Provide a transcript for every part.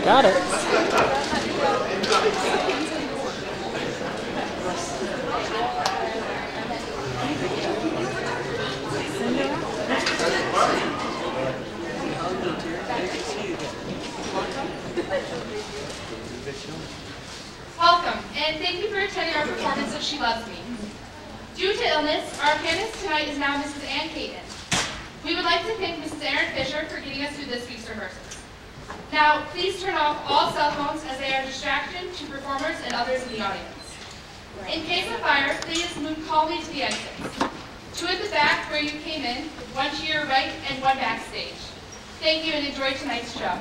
Got it. Welcome, and thank you for attending our performance of She Loves Me. Due to illness, our pianist tonight is now Mrs. Ann Caton. We would like to thank Mrs. Erin Fisher for getting us through this week's rehearsals. Now, please turn off all cell phones as they are a distraction to performers and others in the audience. In case of fire, please move calmly to the exits. 2 at the back where you came in, 1 to your right and 1 backstage. Thank you and enjoy tonight's show.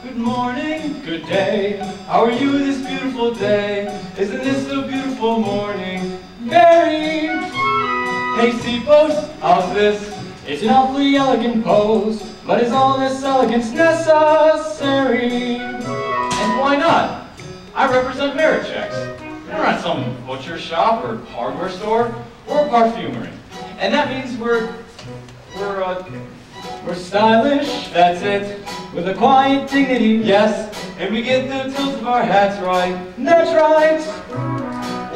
Good morning, good day. How are you this beautiful day? Isn't this a beautiful morning? Very. Hey, Seapost, how's this? It's an awfully elegant pose, but is all this elegance necessary? And why not? I represent merit checks. We're not some butcher shop or hardware store. We're a perfumery. And that means we're stylish, that's it. With a quiet dignity, yes. And we get the tilt of our hats right. That's right.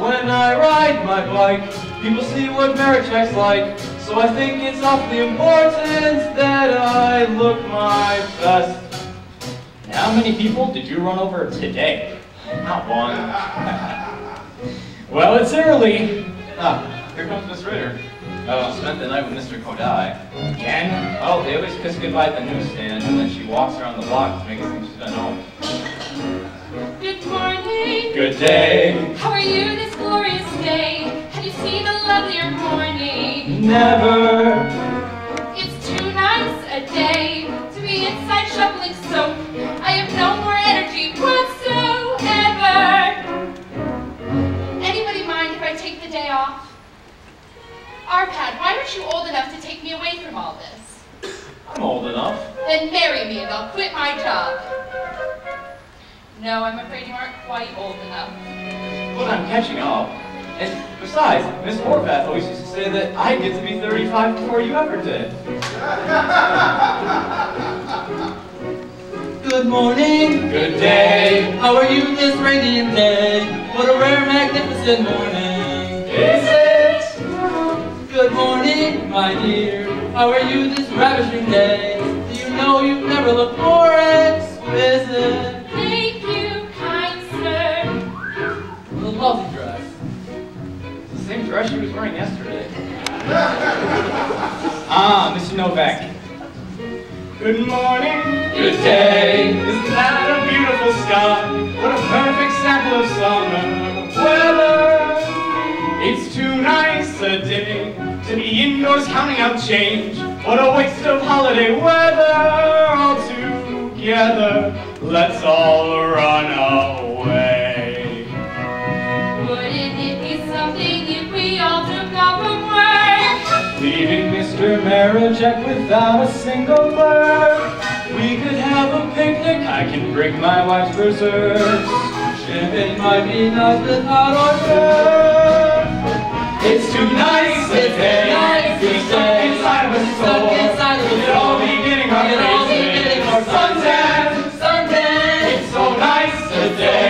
When I ride my bike, people see what merit checks like. So I think it's awfully important that I look my best. How many people did you run over today? Not one. Well, it's early. Ah, here comes Miss Ritter. She spent the night with Mr. Kodai. Again? Oh, they always kiss goodbye at the newsstand, and then she walks around the block to make it think she's been home. Good morning. Good day. How are you this glorious day? Have you seen a lovelier morning? Never. It's too nice a day to be inside shoveling soap. I have no more energy whatsoever. Anybody mind if I take the day off? Arpad, why aren't you old enough to take me away from all this? I'm old enough. Then marry me and I'll quit my job. No, I'm afraid you aren't quite old enough. But I'm catching up. And besides, Miss Horvath always used to say that I'd get to be 35 before you ever did. morning. Good day. How are you this radiant day? What a rare, magnificent morning. Is it? Good morning, my dear. How are you this ravishing day? Do you know you've never looked more exquisite? Thank you, kind sir. What a lovely dress. It's the same dress she was wearing yesterday. Ah, Mr. Novak. Good morning. Good day. Isn't that a beautiful sky? What a perfect sample of summer weather. It's too nice a day to be indoors counting out change. What a waste of holiday weather altogether. Let's all run away. Wouldn't it be something if we all took off from work? Leaving Mr. Marajek without a single word. We could have a picnic. I can bring my wife's preserves. Champagne might be nice without hors d'oeuvres. It's too nice a day. We're stuck inside of a soul. We'd all be getting our faces. Suntan. It's so nice a day.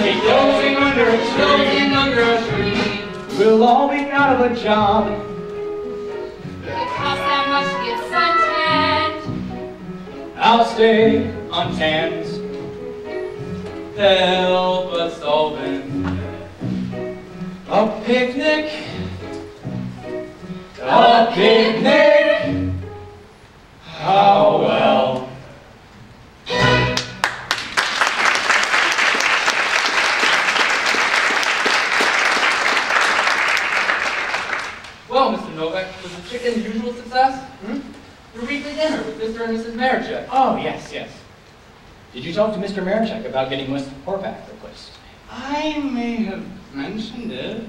Be dozing under a tree. We'll all be out of a job. It costs that much to get suntanned. I'll stay untanned. Hell but solvent. A picnic. A picnic. How well. Well, Mr. Novak, was the chicken's usual success? Your weekly dinner with Mr. and Mrs. Marajek. Oh, yes. Did you talk to Mr. Marajek about getting Mr. Horvath replaced? I may have mentioned it.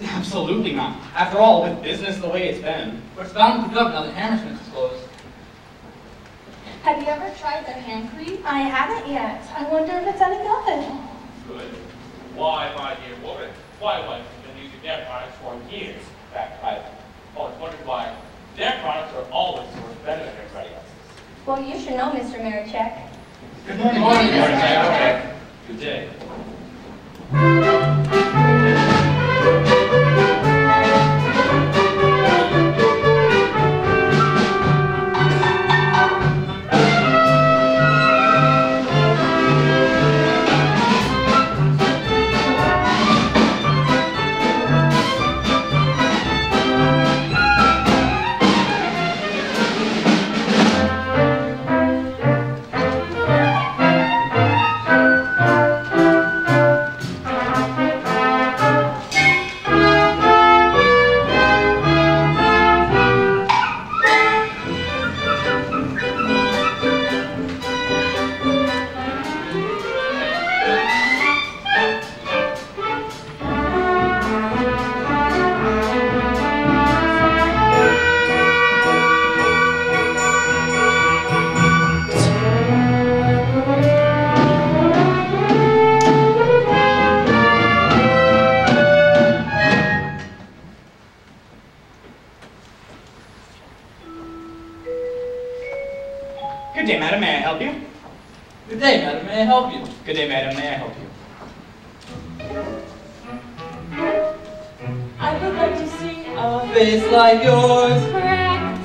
Absolutely not. After all, with business the way it's been. We're bound to pick up now that Hammersmith is closed. Have you ever tried their hand cream? I haven't yet. I wonder if it's any good. Good. Why, my dear woman, why have you been using their products for years? In fact, I've always wondered why their products are always so much better than everybody else's. Well, you should know, Mr. Marajek. Good morning. Good day. Good day, madam. May I help you? Good day, madam. May I help you? Good day, madam. May I help you? I would like to see A face like yours. correct.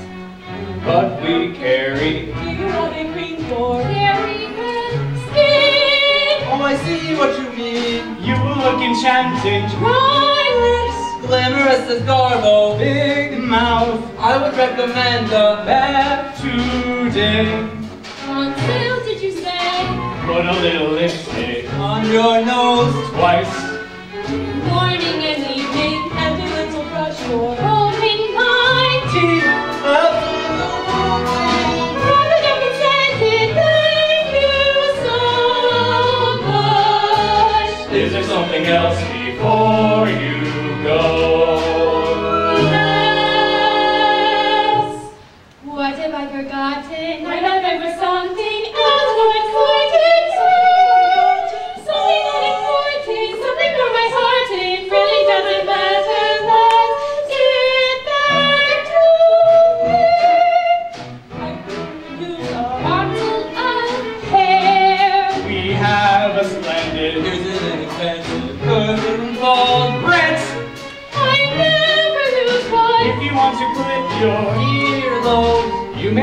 But we carry. Do you want a green for? Very good skin. Oh, I see what you mean. You look enchanting. Dry lips. Glamorous as Garbo. Big mouth. I would recommend a Bath today. On sale, did you say? Put a little lipstick. on your nose. Twice. Morning and evening. And a little brush for. Holding my Teeth. private and consented. Thank you so much. Is there something else before you go? Yes. What have I forgotten? I know there was something else more important. Something unimportant. Something for my heart. It really doesn't matter. Let's get back to it. I could use a Bottle of hair.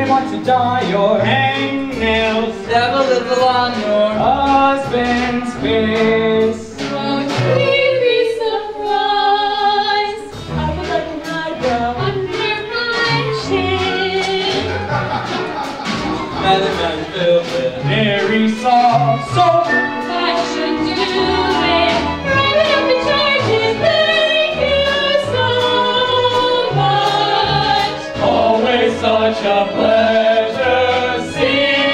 may want to dye your hangnails. Stab a little on your husband's face. Won't you be surprised? I would like an eyebrow under my chin. Another man filled with very soft soap. That should do it. Wrapping up the charges. Thank you so much. Always such a pleasure seeing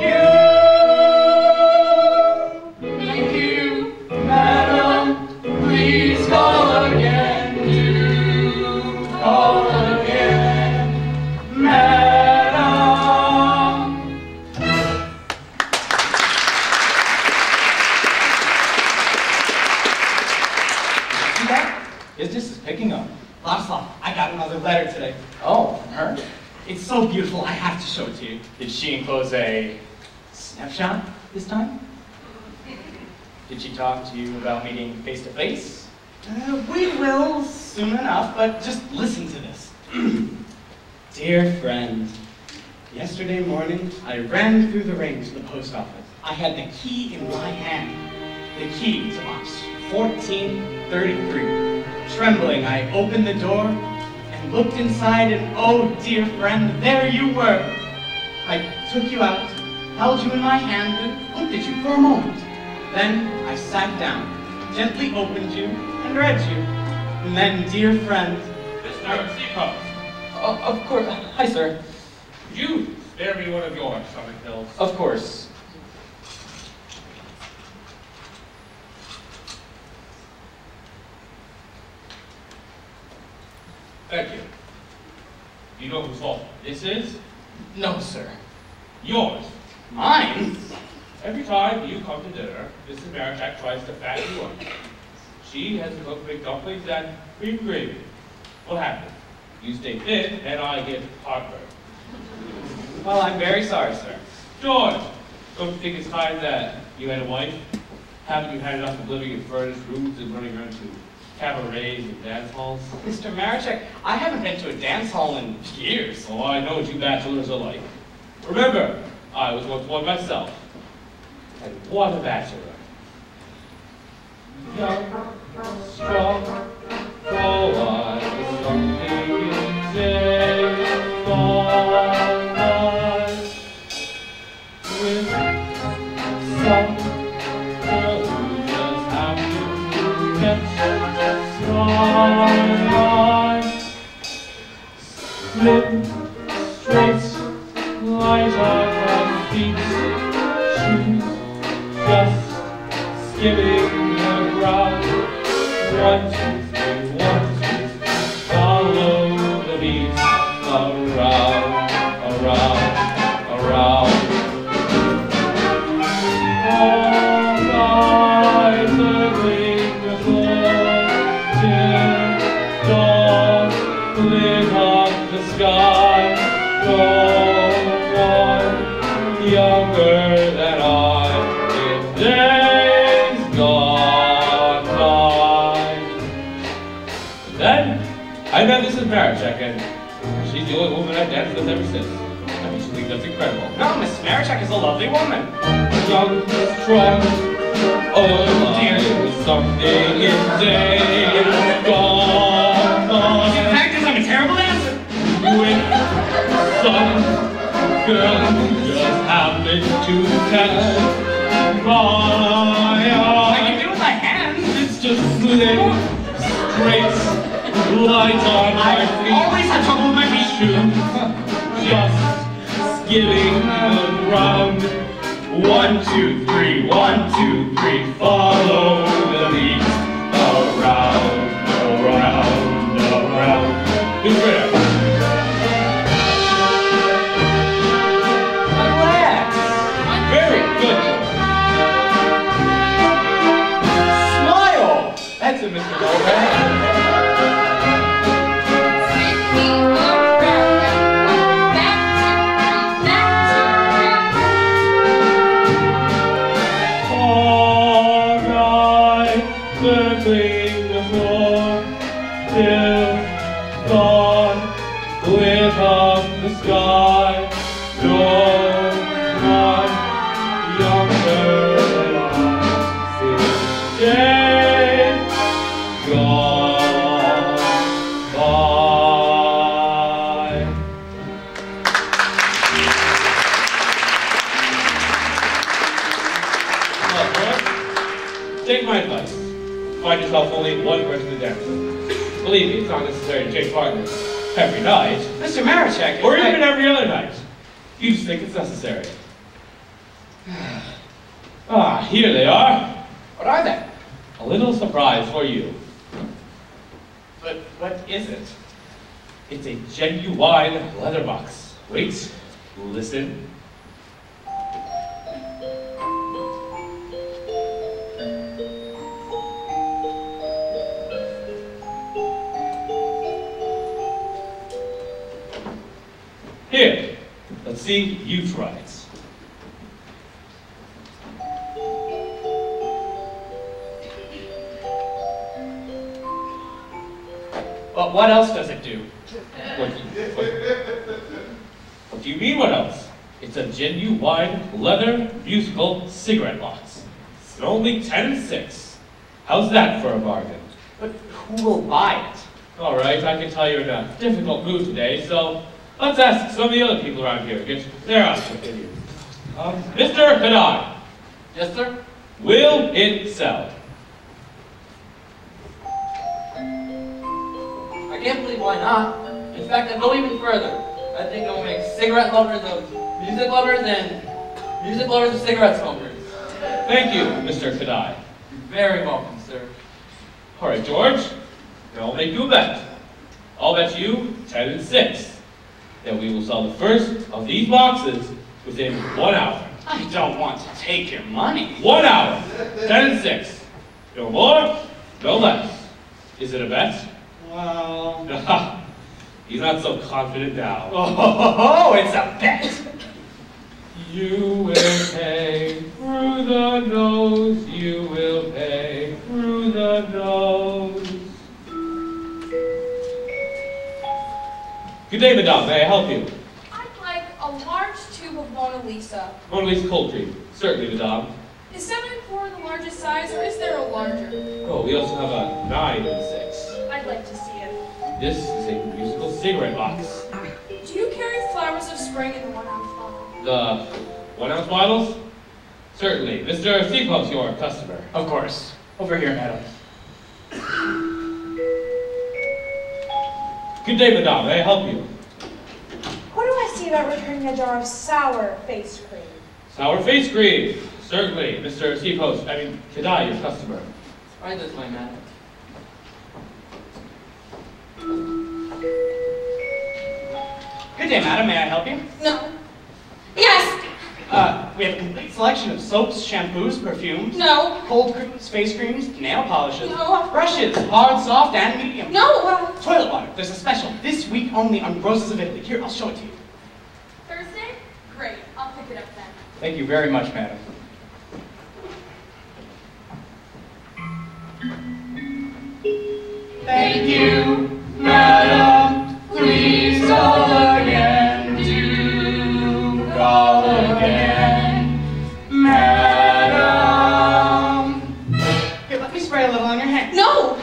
you. Thank you. Madam, please call again. Do call again, Madam. See that? Business is picking up. Ladislav, I got another letter today. Oh, from her? It's so beautiful, I have to show it to you. Did she enclose a snapshot this time? Did she talk to you about meeting face to face? We will soon enough, but just listen to this. Dear friend, yesterday morning I ran through the rain to the post office. I had the key in my hand. The key to box 1433. Trembling, I opened the door and looked inside, and oh dear friend, there you were. I took you out, held you in my hand, and looked at you for a moment. Then I sat down, gently opened you, and read you. And then, dear friend, Mr. Seacoast, Of course. Hi, sir. could you spare me one of your stomach pills? Of course. Thank you. You know whose fault this is? no, sir. Yours. Mine? Every time you come to dinner, Mrs. Marichak tries to fatten you up. She has to cook big dumplings and cream gravy. What happens? You stay thin, and I get heartburn. Well, I'm very sorry, sir. George, don't you think it's time that you had a wife? Haven't you had enough of living in furnished rooms and running around to cabarets and dance halls? Mr. Marichak, I haven't been to a dance hall in years. Oh, I know what you bachelors are like. Remember, I was once one myself. And what a bachelor. Young, strong, full of something in day, fun, with some girl who just happened to catch sunlight. Slim, straight, light on my feet, shoes just skimming the ground. 1, 2, 3, 1, 2, 3, follow the beat, around, around, around. All night circling the floor, till dawn lit up the sky. No one younger than I in days gone by. Then I met Mrs. Marichak, and she's the only woman I've danced with ever since. I mean, she thinks that's incredible. No, Miss Marichak is a lovely woman. Young, strong, oh dear, something in days gone by. In fact, I'm a terrible dancer. With some girl who just happened to catch my I eye. can do it with my hands. It's just slim, straight, light on my I always have trouble with my feet. shoes, just skimming the ground. 1, 2, 3, 1, 2, 3, follow the beat, around, around, around. Who's ready? Relax. Very good. Smile. That's it, Mr. Goldberg. All right. lit up the sky. No one younger than I since day gone by. Take my advice. Find yourself only one person to dance with. Believe me, it's not necessary to change partners every night. Mr. Marichek, Or even every other night. You just think it's necessary. Ah, here they are. What are they? A little surprise for you. But what is it? It's a genuine leather box. Wait, listen. Here, let's see you try it. But what else does it do? What do you mean, what else? It's a genuine leather musical cigarette box. It's only 10 and 6. How's that for a bargain? But who will buy it? All right, I can tell you're in a difficult mood today, so let's ask some of the other people around here. Get their honest opinion. Mr. Kadai. Yes, sir? Will it sell? I can't believe why not. In fact, I'd go even further. I think it'll make cigarette lovers of music lovers and music lovers of cigarette smokers. Thank you, Mr. Kadai. You're very welcome, sir. All right, George. Then I'll make you a bet. I'll bet you 10 and 6 that we will sell the first of these boxes within 1 hour. I don't want to take your money. 1 hour. 10 and 6. No more, no less. Is it a bet? Well... He's not so confident now. Oh, it's a bet! You will pay through the nose. You will pay through the nose. Good day, madame. May I help you? I'd like a large tube of Mona Lisa. Mona Lisa cold cream. Certainly, madame. Is 7-4 the largest size, or is there a larger? Oh, we also have a 9 and 6. I'd like to see it. This is a musical cigarette box. Do you carry flowers of spring in the 1-ounce bottle? The 1-ounce bottles? Certainly. Mr. Seapo's your customer. Of course. Over here, madam. Good day, madame. May I help you? What do I see about returning a jar of sour face cream? Sour face cream. Certainly. Mr. Seapo's, Kadai, your customer. Right this way, madam. Good day, madam. May I help you? No. Yes. We have a complete selection of soaps, shampoos, perfumes, No. cold creams, face creams, nail polishes, No. brushes, hard, soft, and medium. No. Toilet water. There's a special this week only on Roses of Italy. Here, I'll show it to you. Thursday? Great. I'll pick it up then. Thank you very much, madam. Thank you, madam. Please call again. Do call again, madam. Here, let me spray a little on your hand. No.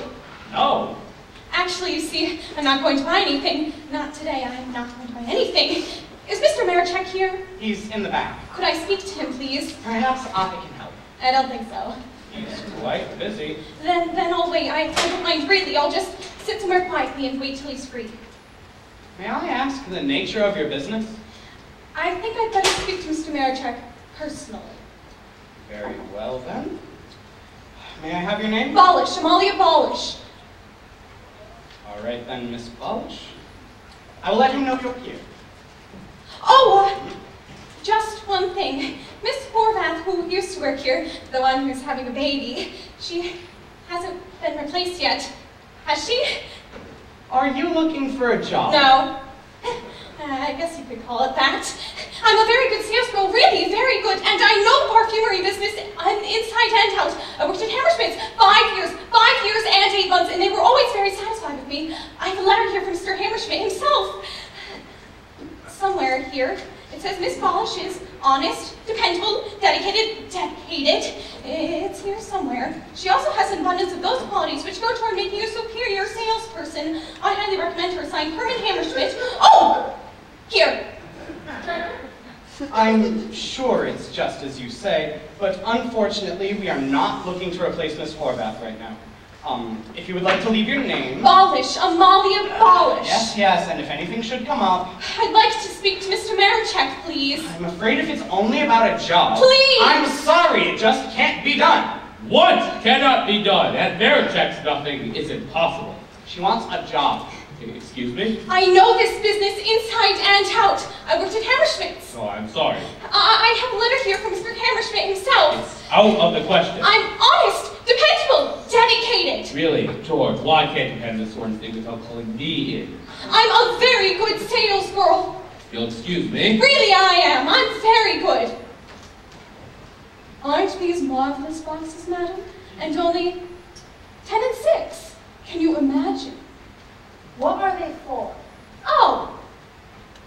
No. Actually, you see, I'm not going to buy anything. Not today. I'm not going to buy anything. Is Mr. Marichek here? He's in the back. Could I speak to him, please? Perhaps I can help. I don't think so. He's quite busy. Then I'll wait. I don't mind greatly. I'll just sit somewhere quietly and wait till he's free. May I ask the nature of your business? I think I'd better speak to Mr. Marichek personally. Very well, then. May I have your name? Bolish, Amalia Bolish. All right, then, Miss Bolish. I will let him know you're here. Oh, just one thing. Miss Horvath, who used to work here, the one who's having a baby, she hasn't been replaced yet. Has she? Are you looking for a job? No. I guess you could call it that. I'm a very good salesgirl, really, very good, and I know the perfumery business inside and out. I worked at Hammerschmidt's 5 years and 8 months, and they were always very satisfied with me. I have a letter here from Mr. Hammerschmidt himself. here. It says Miss Polish is honest, dependable, dedicated. It's here somewhere. She also has an abundance of those qualities which go toward making you a superior salesperson. I highly recommend her. Signed, Herman Hammerschmidt. Oh! Here. I'm sure it's just as you say, but unfortunately we are not looking to replace Miss Horvath right now. If you would like to leave your name... Polish, Amalia Polish. Yes, and if anything should come up... I'd like to speak to Mr. Marichek, please. I'm afraid if it's only about a job... Please! I'm sorry, it just can't be done. What cannot be done? At Marichek's, nothing is impossible. She wants a job. Excuse me? I know this business inside and out. I worked at Hammerschmidt's. Oh, I'm sorry. I have a letter here from Mr. Hammerschmidt himself. It's out of the question. I'm honest, dependable, dedicated. Really, George, why can't you handle this sort of thing without calling me in? I'm a very good sales girl. You'll excuse me? Really, I am. I'm very good. Aren't these marvelous boxes, madam? And only 10 and 6. Can you imagine? What are they for? Oh,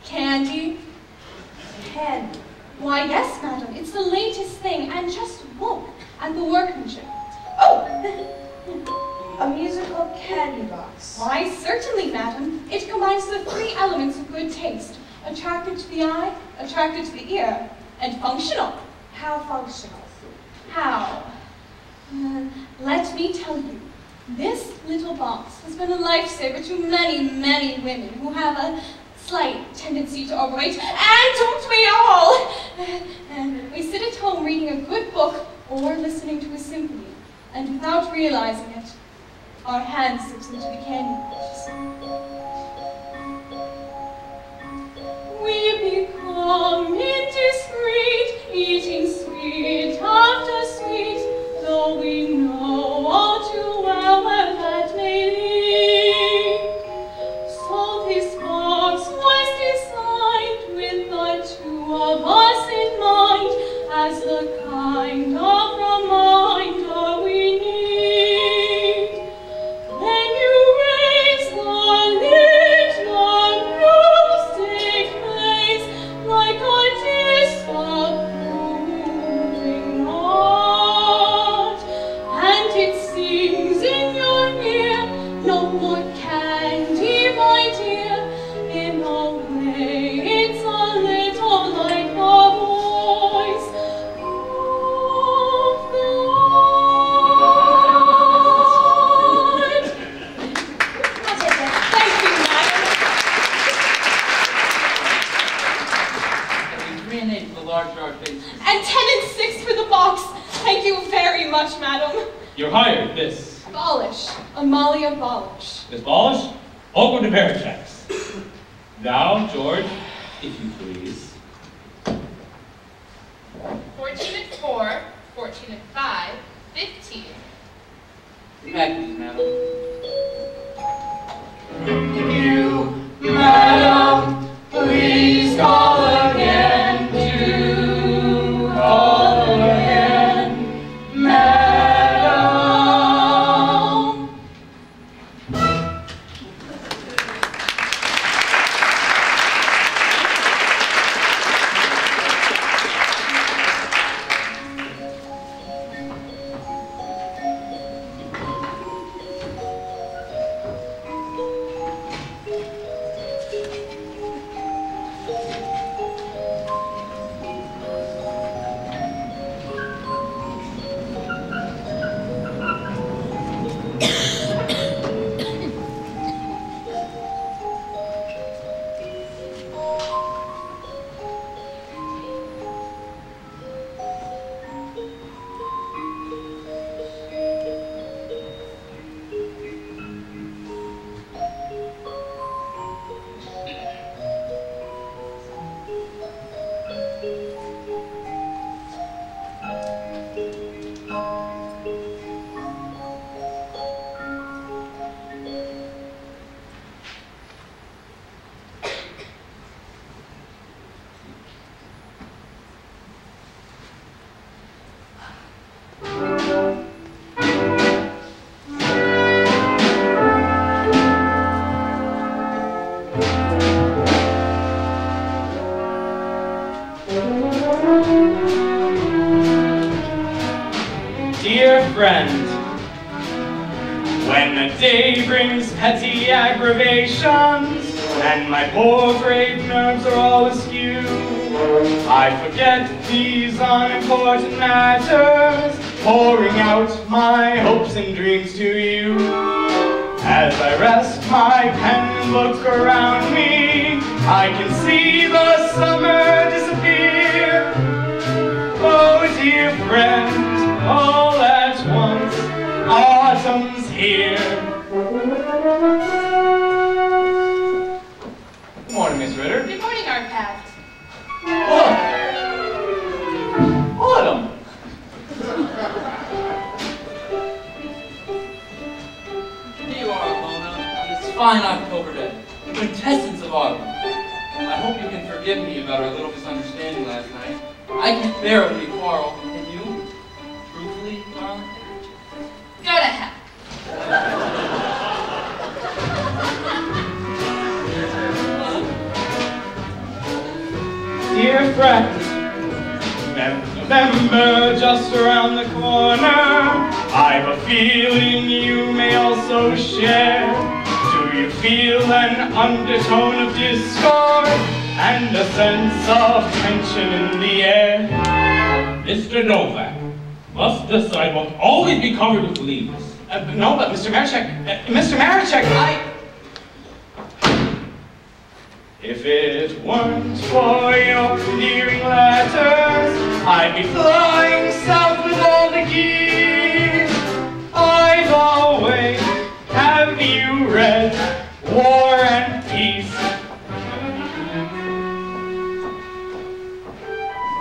candy. Candy. Why, yes, madam. It's the latest thing. And just look at the workmanship. Oh! A musical candy box. Why, certainly, madam. It combines the 3 elements of good taste. Attractive to the eye, attractive to the ear, and functional. How functional? How? Let me tell you. This little box has been a lifesaver to many, many women who have a slight tendency to overweight, and don't we all? And we sit at home reading a good book or listening to a symphony, and without realizing it, our hand slips into the candy box. We become indiscreet, eating sweet after sweet, though we know all too well where that may lead. So this box was designed with the 2 of us in mind, as the kind of reminder we need. When you raise the lid, the grooves take place like a disapproving nod, and it sings in your ear, no more candy, my dear. In a way, it's a little like the voice of God. Thank you, madam. That'd be 3 and 8 for the large jar face. And 10 and 6 for the box. Thank you very much, madam. You're hired, Miss. Polish, Amalia Polish. Miss Polish, welcome to Marichek's. Now, George, if you please. 14 and 4, 14 and 5, 15. Back, please, madam. You, madam, please call again. Do call again, madam. friend. When the day brings petty aggravations, and my poor frayed nerves are all askew, I forget these unimportant matters, pouring out my hopes and dreams to you. As I rest my pen and look around me, I can see the summer disappear. Oh, dear friend, all at once, autumn's here. Good morning, Miss Ritter. Good morning, Arpad. Look! Autumn! Here you are, Mona, on this fine October day, the quintessence of autumn. I hope you can forgive me about our little misunderstanding last night. I can't bear when we quarrel. Can you? Truthfully, darling? Go to hell. Dear friend, November just around the corner. I've a feeling you may also share. Do you feel an undertone of discord and a sense of tension in the air? Mr. Novak, must the sidewalk always be covered with leaves? No, but Mr. Marichek, if it weren't for your endearing letters, I'd be flying south with all the geese. I've always, have you read War and Peace?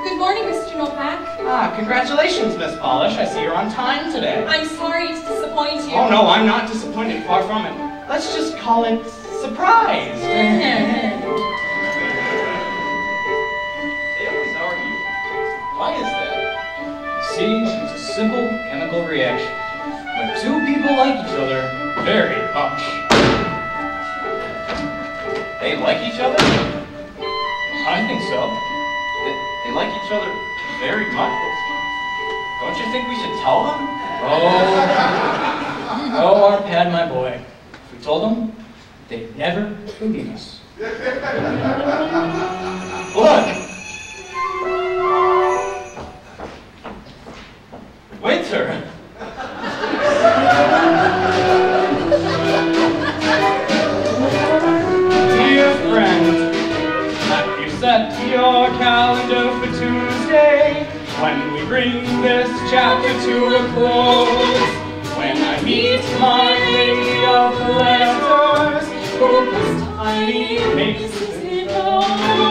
Good morning, Mr. Novak. Congratulations, Miss Polish. I see you're on time today. I'm sorry to disappoint you. Oh no, I'm not disappointed, far from it. Let's just call it surprise. They always argue. Why is that? See, it's a simple chemical reaction. When two people like each other very much. They like each other? I think so. They like each other very much. Don't you think we should tell them? Oh, Arpad, my boy. If we told them, they'd never forgive us. Look! Winter! Dear friend, have you set your calendar for Tuesday? When we bring this chapter to a close, when I meet my lady of the letters, who was tiny faces in all.